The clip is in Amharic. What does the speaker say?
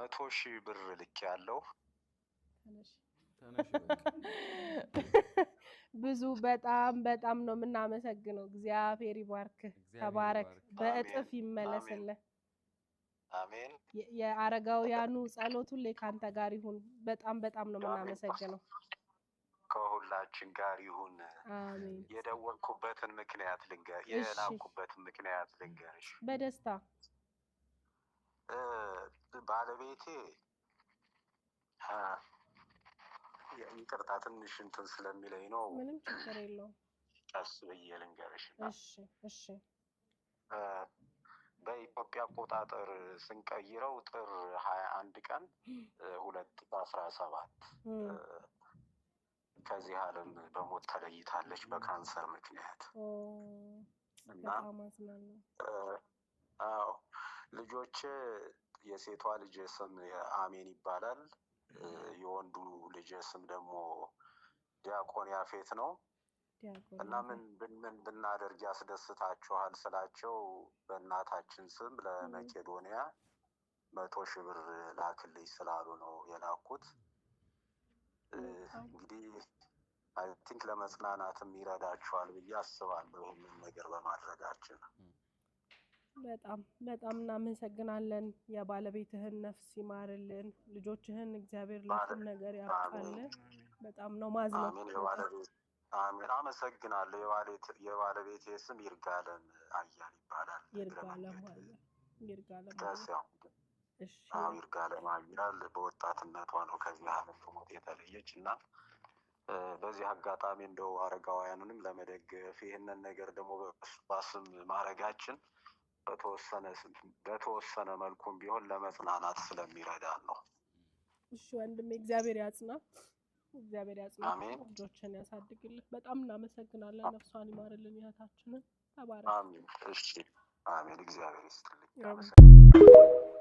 100,000 ብር ልክ ያለው ተነሽ ብዙ በጣም ነው የምናመሰግነው። እግዚአብሔር ይባርክ፣ ተባረክ፣ በእጥፍ ይመለስልህ። አሜን። የአረጋውያኑ ጸሎት ሁሌ ካንተ ጋር ይሁን። በጣም ነው የምናመሰግነው። ከሁላችን ጋር ይሁን። አሜን። የደወልኩበትን ምክንያት ልንገር፣ የላኩበትን ምክንያት ልንገርሽ። በደስታ ባለቤቴ ይቅርታ ትንሽ እንትን ስለሚለኝ ነው። ምንም ችግር የለውም። ቀስ ብዬ ልንገርሽ። እሺ በኢትዮጵያ አቆጣጠር ስንቀይረው ጥር 21 ቀን 2017 ከዚህ ዓለም በሞት ተለይታለች በካንሰር ምክንያት። እና ልጆቼ የሴቷ ልጅ ስም አሜን ይባላል። የወንዱ ልጅ ስም ደግሞ ዲያቆን ያፌት ነው። እና ምን ብናደርግ ያስደስታችኋል ስላቸው በእናታችን ስም ለመቄዶንያ 100,000 ብር ላክልኝ ስላሉ ነው የላኩት። እንግዲህ አይ ቲንክ ለመጽናናትም ይረዳችኋል ብዬ አስባለሁ ይህንን ነገር በማድረጋችን። በጣም እናመሰግናለን። የባለቤትህን ነፍስ ይማርልን፣ ልጆችህን እግዚአብሔር ለቁም ነገር ያብቃልን። በጣም ነው ማዝነው። አሜን። አመሰግናለሁ። የባለቤቴ ስም ይርጋለም አያል ይባላል። ይርጋለም አያል። እሺ። ይርጋለም አያል በወጣትነቷ ነው ከዚህ ዓለም በሞት የተለየች እና በዚህ አጋጣሚ እንደው አረጋውያኑንም ለመደገፍ ይህንን ነገር ደግሞ በስም ማድረጋችን በተወሰነ መልኩም ቢሆን ለመጽናናት ስለሚረዳን ነው። እሺ ወንድሜ፣ እግዚአብሔር ያጽና፣ ልጆችን ያሳድግልህ። በጣም እናመሰግናለን። ነፍሷን ይማርልን እህታችንን። ተባረክ። አሜን። እሺ፣ አሜን። እግዚአብሔር ይስጥልኝ።